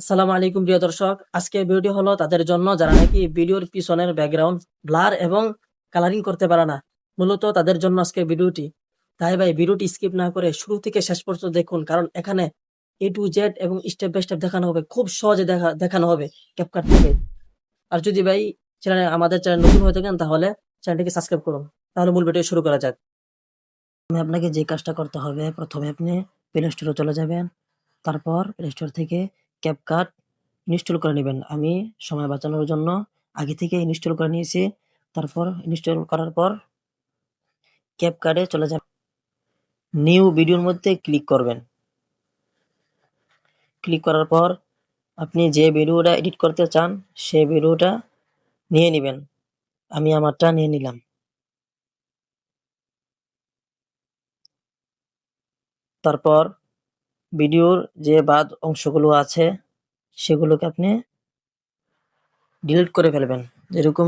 আসসালামু আলাইকুম প্রিয় দর্শক। আজকের ভিডিওটি হলো তাদের জন্য যারা নাকি ভিডিওর পিছনের ব্যাকগ্রাউন্ড ব্লার এবং কালারিং করতে পারে না। মূলত তাদের জন্য আজকের ভিডিওটি। তাই ভাই ভিডিওটি স্কিপ না করে শুরু থেকে শেষ পর্যন্ত দেখুন, কারণ এখানে এ টু জেড এবং স্টেপ বাই স্টেপ দেখানো হবে, খুব সহজে দেখানো হবে ক্যাপকাট থেকে। আর যদি ভাই আমাদের চ্যানেল নতুন হয়ে থাকেন তাহলে চ্যানেলটিকে সাবস্ক্রাইব করুন। তাহলে মূল ভিডিও শুরু করা যাক। আপনাকে যে কাজটা করতে হবে, প্রথমে আপনি প্লে স্টোরে চলে যাবেন। তারপর প্লে স্টোর থেকে ক্যাপকাট ইনস্টল করে নিবেন। আমি সময় বাঁচানোর জন্য আগে থেকে ইনস্টল করে নিয়েছি। তারপর ইনস্টল করার পর ক্যাপকাটে চলে যাবেন। নিউ ভিডিওর মধ্যে ক্লিক করবেন। ক্লিক করার পর আপনি যে ভিডিওটা এডিট করতে চান সেই ভিডিওটা নিয়ে নিবেন। আমি আমারটা নিয়ে নিলাম। তারপর ভিডিওর যে বাদ অংশগুলো আছে সেগুলোকে আপনি ডিলিট করে ফেলবেন। যেরকম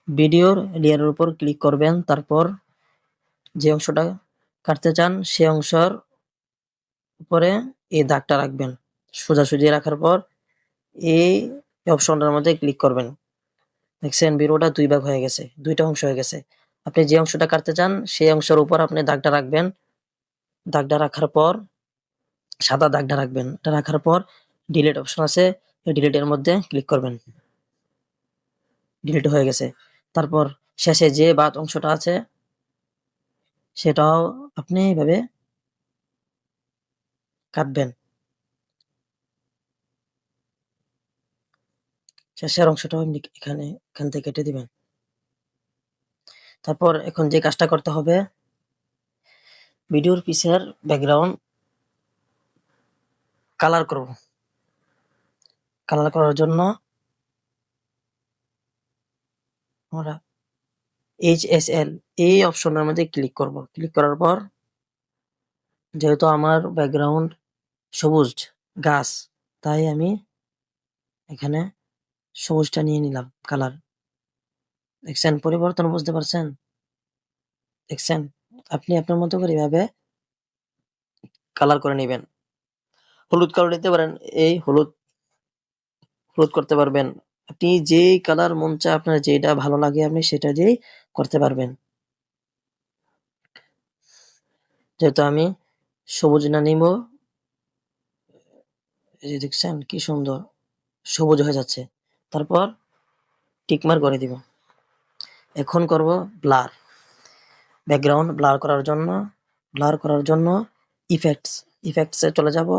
ভিডিওর লেয়ারের উপর ক্লিক করবেন, তারপর যে অংশটা কাটতে চান সে অংশের উপরে এই দাগটা রাখবেন। সোজাসুজি রাখার পর এই অপশনটার মধ্যে ক্লিক করবেন। দেখছেন ভিডিওটা দুই ভাগ হয়ে গেছে, দুইটা অংশ হয়ে গেছে। আপনি যে অংশটা কাটতে চান সেই অংশের উপর আপনি দাগটা রাখবেন। দাগটা রাখার পর সাদা দাগটা রাখবেন। এটা রাখার পর ডিলিট অপশন আছে, এই ডিলিটের মধ্যে ক্লিক করবেন। ডিলিট হয়ে গেছে। তারপর শেষে যে বাদ অংশটা আছে সেটাও আপনি এইভাবে কাটবেন। শেষের অংশটাও এখান থেকে কেটে দিবেন। তারপর এখন যে কাজটা করতে হবে, ভিডিওর পিছের ব্যাকগ্রাউন্ড কালার করব। কালার করার জন্য আমরা HSL এই অপশনের মধ্যে ক্লিক করব। ক্লিক করার পর যেহেতু আমার ব্যাকগ্রাউন্ড সবুজ গাছ, তাই আমি এখানে সবুজটা নিয়ে নিলাম কালার। দেখছেন পরিবর্তন বুঝতে পারছেন? দেখছেন? আপনি আপনার মতো করে এভাবে কালার করে নিবেন। হলুদ কালার নিতে পারেন, এই হলুদ হলুদ করতে পারবেন। আপনি যেই কালার মন চায়, আপনার যেটা ভালো লাগে আপনি সেটা দিয়েই করতে পারবেন। যেহেতু আমি সবুজ না নিব, এই যে দেখছেন কি সুন্দর সবুজ হয়ে যাচ্ছে। তারপর টিকমার করে দিব। এখন করব ব্লার। ব্যাকগ্রাউন্ড ব্লার করার জন্য ইফেক্টসে চলে যাব।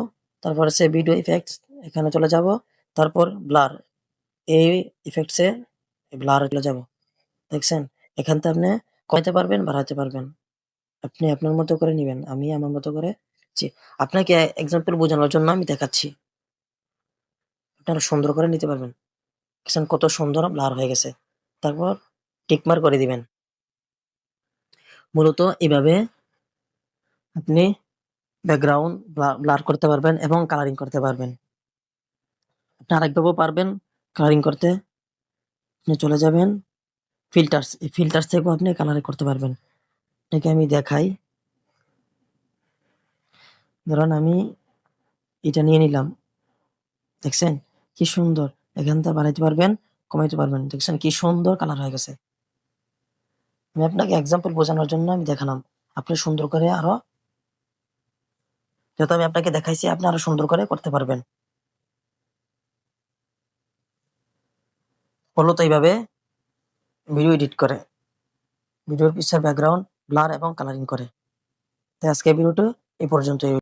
তারপর সে ভিডিও ইফেক্টস এখানে চলে যাব। তারপর ব্লার, এই ইফেক্টসে ব্লার চলে যাব। দেখছেন এখান থেকে আপনি কমাইতে পারবেন, বাড়াতে পারবেন। আপনি আপনার মতো করে নিবেন। আমি আমার মতো করে আপনাকে এক্সাম্পল বোঝানোর জন্য আমি দেখাচ্ছি। আপনারা সুন্দর করে নিতে পারবেন। দেখছেন কত সুন্দর ব্লার হয়ে গেছে। তারপর টিকমার করে দিবেন। মূলত এভাবে আপনি ব্যাকগ্রাউন্ড ব্লার করতে পারবেন এবং কালারিং করতে পারবেন। আপনি আরেকভাবেও পারবেন কালারিং করতে। আপনি চলে যাবেন ফিল্টার্স, এই ফিল্টার্স থেকেও আপনি কালারিং করতে পারবেন। এটাকে আমি দেখাই। ধরুন আমি এটা নিয়ে নিলাম। দেখছেন কি সুন্দর, এখান থেকে বানাইতে পারবেন, কমাইতে পারবেন। দেখছেন কি সুন্দর কালার হয়ে গেছে। আমি আপনাকে এক্সাম্পল বোঝানোর জন্য আমি দেখালাম। আপনি সুন্দর করে আরো, যেহেতু আমি আপনাকে দেখাইছি, আপনি আরো সুন্দর করে করতে পারবেন। হলো তো এইভাবে ভিডিও এডিট করে, ভিডিওর পিকচার ব্যাকগ্রাউন্ড ব্লার এবং কালারিং করে। তাই আজকে ভিডিওটা এই পর্যন্তই।